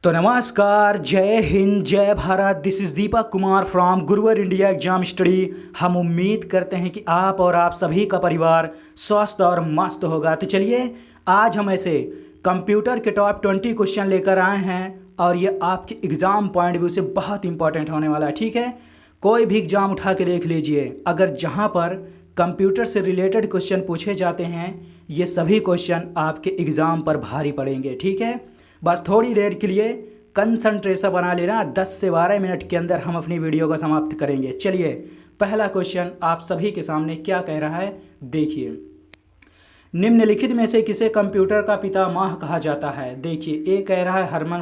तो नमस्कार, जय हिंद, जय Bharat. This is Deepak Kumar from गुरुवर इंडिया एग्जाम स्टडी। हम उम्मीद करते हैं कि आप और आप सभी का परिवार स्वस्थ और मस्त होगा। तो चलिए आज हम ऐसे कंप्यूटर के टॉप 20 क्वेश्चन लेकर आए हैं और ये आपके एग्ज़ाम पॉइंट व्यू से बहुत इंपॉर्टेंट होने वाला है। ठीक है, कोई भी एग्ज़ाम उठा के देख लीजिए, अगर जहाँ पर कंप्यूटर से रिलेटेड क्वेश्चन पूछे जाते हैं ये सभी क्वेश्चन आपके एग्ज़ाम पर भारी पड़ेंगे। ठीक है, बस थोड़ी देर के लिए कंसंट्रेशन बना लेना। 10 से 12 मिनट के अंदर हम अपनी वीडियो को समाप्त करेंगे। चलिए पहला क्वेश्चन आप सभी के सामने क्या कह रहा है, देखिए। निम्नलिखित में से किसे कंप्यूटर का पितामह कहा जाता है? देखिए, ए कह रहा है हरमन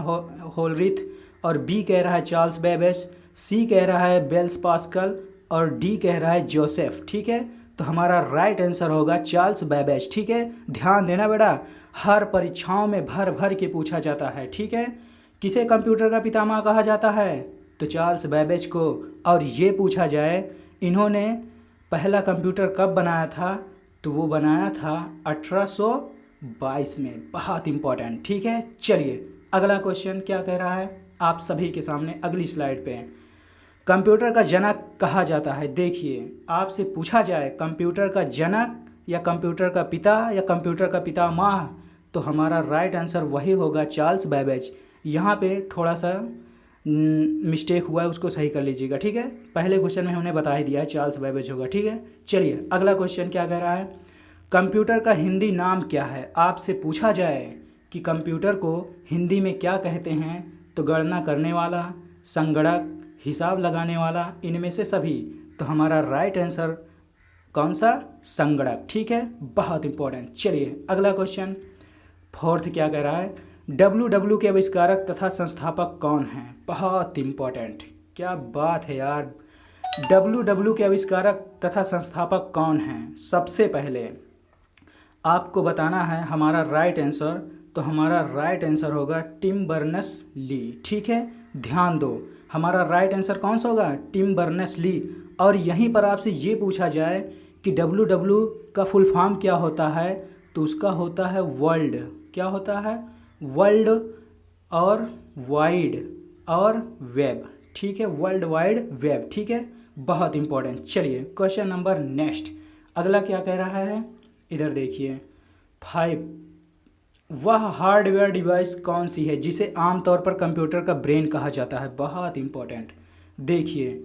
होलरिथ, और बी कह रहा है चार्ल्स बेबेज, सी कह रहा है बेल्स पास्कल, और डी कह रहा है जोसेफ। ठीक है, तो हमारा राइट आंसर होगा चार्ल्स बेबेज। ठीक है, ध्यान देना बेटा, हर परीक्षाओं में भर भर के पूछा जाता है। ठीक है, किसे कंप्यूटर का पितामह कहा जाता है? तो चार्ल्स बेबेज को। और ये पूछा जाए इन्होंने पहला कंप्यूटर कब बनाया था? तो वो बनाया था 1822 में। बहुत इंपॉर्टेंट। ठीक है, चलिए अगला क्वेश्चन क्या कह रहा है आप सभी के सामने अगली स्लाइड पे। कंप्यूटर का जनक कहा जाता है। देखिए, आपसे पूछा जाए कंप्यूटर का जनक या कंप्यूटर का पिता या कंप्यूटर का पितामह, तो हमारा राइट आंसर वही होगा चार्ल्स बेबेज। यहाँ पे थोड़ा सा मिस्टेक हुआ है, उसको सही कर लीजिएगा। ठीक है, पहले क्वेश्चन में हमने बता ही दिया है चार्ल्स बेबेज होगा। ठीक है, चलिए अगला क्वेश्चन क्या कह रहा है, कंप्यूटर का हिंदी नाम क्या है? आपसे पूछा जाए कि कंप्यूटर को हिंदी में क्या कहते हैं, तो गणना करने वाला, संगणक, हिसाब लगाने वाला, इनमें से सभी। तो हमारा राइट आंसर कौन सा? संगणक। ठीक है, बहुत इंपॉर्टेंट। चलिए अगला क्वेश्चन फोर्थ क्या कह रहा है, डब्ल्यू के आविष्कारक तथा संस्थापक कौन हैं? बहुत इंपॉर्टेंट, क्या बात है यार। डब्ल्यू के आविष्कारक तथा संस्थापक कौन हैं? सबसे पहले आपको बताना है हमारा राइट आंसर। तो हमारा राइट आंसर होगा टिम बर्नर्स-ली। ठीक है, ध्यान दो, हमारा राइट आंसर कौन सा होगा? Tim Berners-Lee. और यहीं पर आपसे ये पूछा जाए कि डब्ल्यू का फुल फॉर्म क्या होता है, तो उसका होता है वर्ल्ड। क्या होता है? वर्ल्ड और वाइड और वेब। ठीक है, वर्ल्ड वाइड वेब। ठीक है, बहुत इंपॉर्टेंट। चलिए क्वेश्चन नंबर नेक्स्ट, अगला क्या कह रहा है, इधर देखिए 5। वह हार्डवेयर डिवाइस कौन सी है जिसे आमतौर पर कंप्यूटर का ब्रेन कहा जाता है? बहुत इंपॉर्टेंट। देखिए,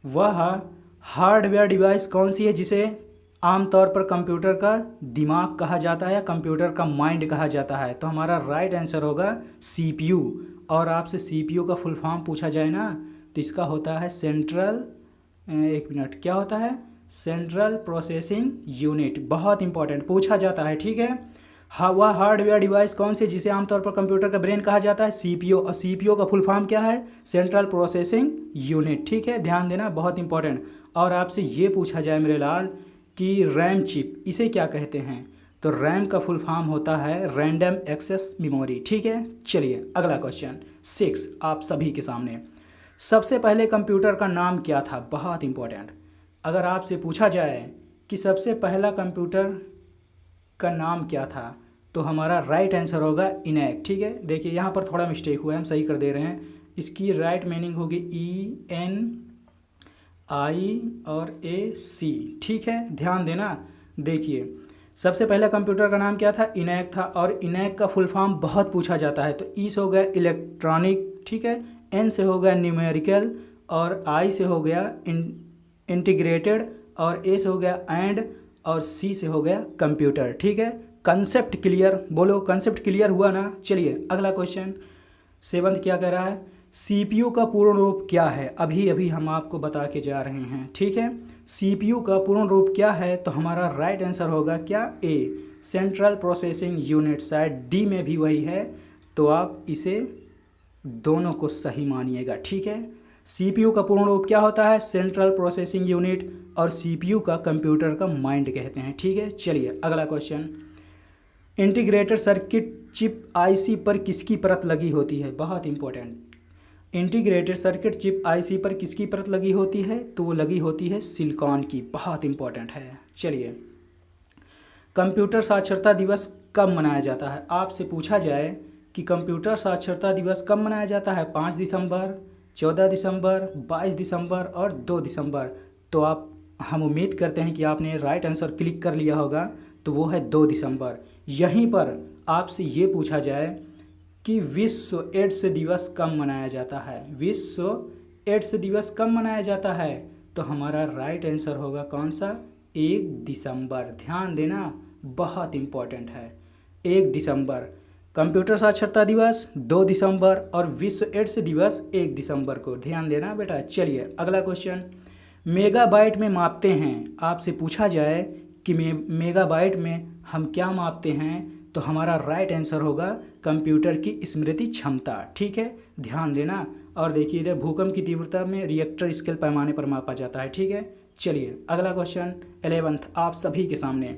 वह हार्डवेयर डिवाइस कौन सी है जिसे आमतौर पर कंप्यूटर का दिमाग कहा जाता है या कंप्यूटर का माइंड कहा जाता है? तो हमारा राइट आंसर होगा सीपीयू। और आपसे सीपीयू का फुल फॉर्म पूछा जाए ना, तो इसका होता है सेंट्रल, एक मिनट, क्या होता है? Central processing unit. बहुत इंपॉर्टेंट, पूछा जाता है। ठीक है, हाँ, वह हार्डवेयर डिवाइस कौन सी जिसे आमतौर पर कंप्यूटर का ब्रेन कहा जाता है? सीपीयू। और सीपीयू का फुल फॉर्म क्या है? Central processing unit. ठीक है, ध्यान देना, बहुत इंपॉर्टेंट। और आपसे ये पूछा जाए मेरे लाल कि रैम चिप इसे क्या कहते हैं, तो रैम का फुल फॉर्म होता है रैंडम एक्सेस मेमोरी। ठीक है, चलिए अगला क्वेश्चन 6 आप सभी के सामने। सबसे पहले कंप्यूटर का नाम क्या था? बहुत इंपॉर्टेंट। अगर आपसे पूछा जाए कि सबसे पहला कंप्यूटर का नाम क्या था, तो हमारा राइट आंसर होगा इनैक। ठीक है, देखिए यहाँ पर थोड़ा मिस्टेक हुआ है, हम सही कर दे रहे हैं। इसकी राइट मीनिंग होगी ENIC। ठीक है, ध्यान देना। देखिए, सबसे पहला कंप्यूटर का नाम क्या था? इनैक था। और इनैक का फुल फॉर्म बहुत पूछा जाता है। तो ई से हो गया इलेक्ट्रॉनिक, ठीक है, एन से हो गया न्यूमेरिकल, और आई से हो गया इंटीग्रेटेड, और ए से हो गया एंड, और सी से हो गया कंप्यूटर। ठीक है, कंसेप्ट क्लियर, बोलो कंसेप्ट क्लियर हुआ ना? चलिए अगला क्वेश्चन 7 क्या कह रहा है, सीपीयू का पूर्ण रूप क्या है? अभी अभी हम आपको बता के जा रहे हैं। ठीक है, सीपीयू का पूर्ण रूप क्या है? तो हमारा राइट आंसर होगा क्या? ए, सेंट्रल प्रोसेसिंग यूनिट। शायद डी में भी वही है, तो आप इसे दोनों को सही मानिएगा। ठीक है, सीपीयू का पूर्ण रूप क्या होता है? Central processing unit. और सीपीयू का कंप्यूटर का माइंड कहते हैं। ठीक है, चलिए अगला question, integrated circuit chip IC पर किसकी परत लगी होती है? बहुत important. Integrated circuit chip IC पर किसकी परत लगी होती है? तो वो लगी होती है सिलिकॉन की। बहुत इंपॉर्टेंट है। चलिए, कंप्यूटर साक्षरता दिवस कब मनाया जाता है? आपसे पूछा जाए कि कंप्यूटर साक्षरता दिवस कब मनाया जाता है? 5 दिसंबर, 14 दिसंबर, 22 दिसंबर और 2 दिसंबर। तो हम उम्मीद करते हैं कि आपने राइट आंसर क्लिक कर लिया होगा, तो वो है 2 दिसंबर। यहीं पर आपसे ये पूछा जाए कि विश्व एड्स दिवस कब मनाया जाता है? विश्व एड्स दिवस कब मनाया जाता है? तो हमारा राइट आंसर होगा कौन सा? 1 दिसंबर। ध्यान देना, बहुत इम्पोर्टेंट है। 1 दिसंबर कंप्यूटर साक्षरता दिवस 2 दिसंबर और विश्व एड्स दिवस 1 दिसंबर को। ध्यान देना बेटा। चलिए अगला क्वेश्चन, मेगाबाइट में मापते हैं। आपसे पूछा जाए कि मेगाबाइट में हम क्या मापते हैं, तो हमारा राइट आंसर होगा कंप्यूटर की स्मृति क्षमता। ठीक है, ध्यान देना। और देखिए इधर भूकंप की तीव्रता में रिएक्टर स्केल पैमाने पर मापा जाता है। ठीक है, चलिए अगला क्वेश्चन 11th आप सभी के सामने,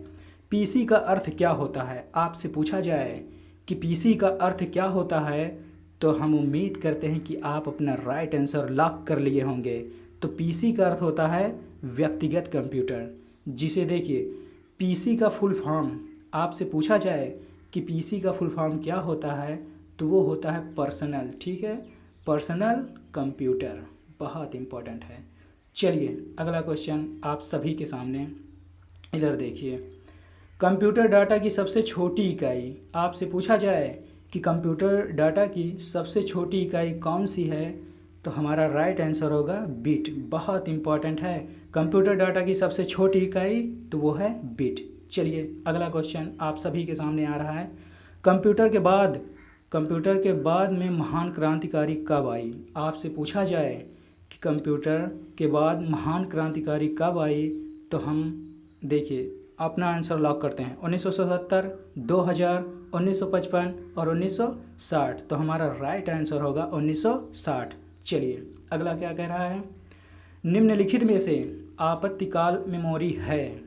पीसी का अर्थ क्या होता है? आपसे पूछा जाए कि पीसी का अर्थ क्या होता है, तो हम उम्मीद करते हैं कि आप अपना राइट आंसर लॉक कर लिए होंगे। तो पीसी का अर्थ होता है व्यक्तिगत कंप्यूटर, जिसे देखिए पीसी का फुल फॉर्म आपसे पूछा जाए कि पीसी का फुल फॉर्म क्या होता है, तो वो होता है पर्सनल। ठीक है, पर्सनल कंप्यूटर, बहुत इम्पोर्टेंट है। चलिए अगला क्वेश्चन आप सभी के सामने, इधर देखिए, कंप्यूटर डाटा की सबसे छोटी इकाई। आपसे पूछा जाए कि कंप्यूटर डाटा की सबसे छोटी इकाई कौन सी है, तो हमारा राइट आंसर होगा बिट। बहुत इम्पॉर्टेंट है, कंप्यूटर डाटा की सबसे छोटी इकाई तो वो है बिट। चलिए अगला क्वेश्चन आप सभी के सामने आ रहा है, कंप्यूटर के बाद में महान क्रांतिकारी कब आई? आपसे पूछा जाए कि कंप्यूटर के बाद महान क्रांतिकारी कब आई, तो हम देखिए अपना आंसर लॉक करते हैं। 1977, 2000, 1955 और 1960। तो हमारा राइट आंसर होगा 1960। चलिए अगला क्या कह रहा है, निम्नलिखित में से आपातकाल मेमोरी है।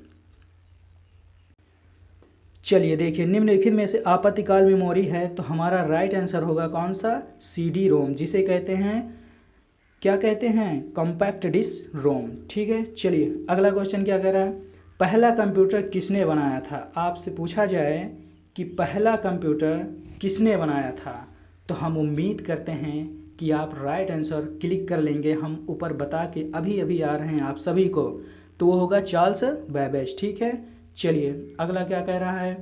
चलिए देखिए, निम्नलिखित में से आपातकाल मेमोरी है, तो हमारा राइट आंसर होगा कौन सा? CD रोम, जिसे कहते हैं, क्या कहते हैं? कॉम्पैक्ट डिस्क रोम। ठीक है, चलिए अगला क्वेश्चन क्या कह रहा है, पहला कंप्यूटर किसने बनाया था? आपसे पूछा जाए कि पहला कंप्यूटर किसने बनाया था, तो हम उम्मीद करते हैं कि आप राइट आंसर क्लिक कर लेंगे। हम ऊपर बता के अभी आ रहे हैं आप सभी को, तो वो होगा चार्ल्स बेबेज। ठीक है, चलिए अगला क्या कह रहा है,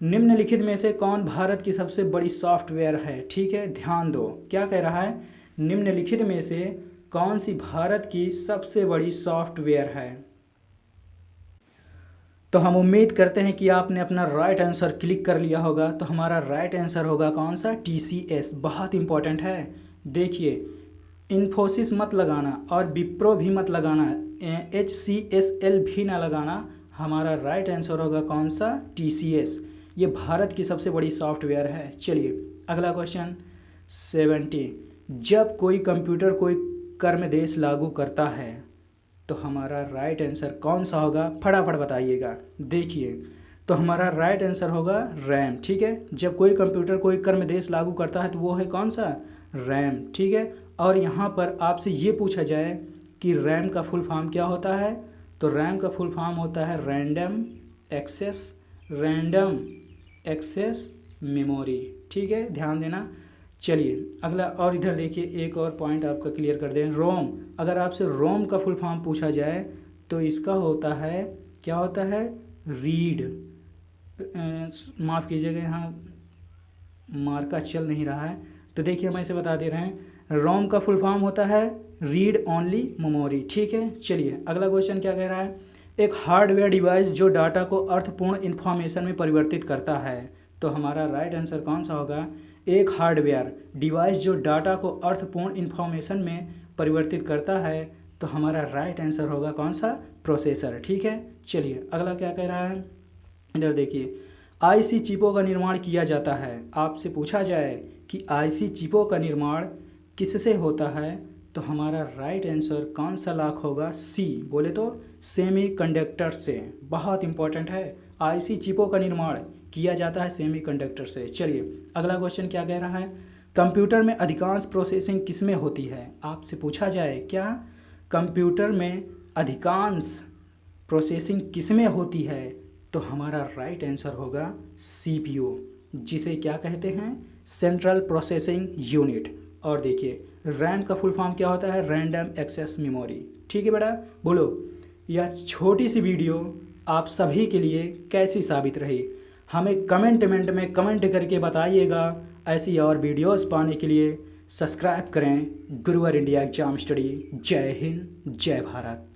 निम्नलिखित में से कौन भारत की सबसे बड़ी सॉफ्टवेयर है? ठीक है, ध्यान दो, क्या कह रहा है, निम्नलिखित में से कौन सी भारत की सबसे बड़ी सॉफ्टवेयर है? तो हम उम्मीद करते हैं कि आपने अपना राइट आंसर क्लिक कर लिया होगा। तो हमारा राइट आंसर होगा कौन सा? TCS। बहुत इंपॉर्टेंट है। देखिए इन्फोसिस मत लगाना और विप्रो भी मत लगाना, HCSL भी ना लगाना। हमारा राइट आंसर होगा कौन सा? TCS। ये भारत की सबसे बड़ी सॉफ्टवेयर है। चलिए अगला क्वेश्चन 70, जब कोई कंप्यूटर कोई कर्मदेश लागू करता है, तो हमारा राइट आंसर कौन सा होगा? फटाफट बताइएगा। देखिए तो हमारा राइट आंसर होगा रैम। ठीक है, जब कोई कंप्यूटर कोई कर्मदेश लागू करता है तो वो है कौन सा? रैम। ठीक है, और यहाँ पर आपसे ये पूछा जाए कि रैम का फुल फॉर्म क्या होता है, तो रैम का फुल फॉर्म होता है रैंडम एक्सेस मेमोरी। ठीक है, ध्यान देना। चलिए अगला, और इधर देखिए एक और पॉइंट आपका क्लियर कर दें, रोम। अगर आपसे रोम का फुल फॉर्म पूछा जाए तो इसका होता है, क्या होता है? रीड, माफ़ कीजिएगा यहाँ मार्का चल नहीं रहा है, तो देखिए हम ऐसे बता दे रहे हैं, रोम का फुल फॉर्म होता है रीड ओनली मेमोरी। ठीक है, चलिए अगला क्वेश्चन क्या कह रहा है, एक हार्डवेयर डिवाइस जो डाटा को अर्थपूर्ण इन्फॉर्मेशन में परिवर्तित करता है, तो हमारा राइट आंसर कौन सा होगा? एक हार्डवेयर डिवाइस जो डाटा को अर्थपूर्ण इन्फॉर्मेशन में परिवर्तित करता है, तो हमारा राइट आंसर होगा कौन सा? प्रोसेसर। ठीक है, चलिए अगला क्या कह रहा है, इधर देखिए, IC चिपों का निर्माण किया जाता है। आपसे पूछा जाए कि IC चिपों का निर्माण किससे होता है, तो हमारा राइट आंसर कौन सा लॉक होगा? C। बोले तो सेमीकंडक्टर से। बहुत इंपॉर्टेंट है, IC चिपों का निर्माण किया जाता है सेमीकंडक्टर से। चलिए अगला क्वेश्चन क्या कह रहा है, कंप्यूटर में अधिकांश प्रोसेसिंग किस में होती है? आपसे पूछा जाए क्या कंप्यूटर में अधिकांश प्रोसेसिंग किस में होती है, तो हमारा राइट आंसर होगा CPU, जिसे क्या कहते हैं? Central processing unit. और देखिए रैम का फुल फॉर्म क्या होता है, रैंडम एक्सेस मेमोरी। ठीक है बेटा, बोलो यह छोटी सी वीडियो आप सभी के लिए कैसी साबित रही, हमें कमेंट में कमेंट करके बताइएगा। ऐसी और वीडियोस पाने के लिए सब्सक्राइब करें गुरुवर इंडिया एग्जाम स्टडी। जय हिंद, जय भारत।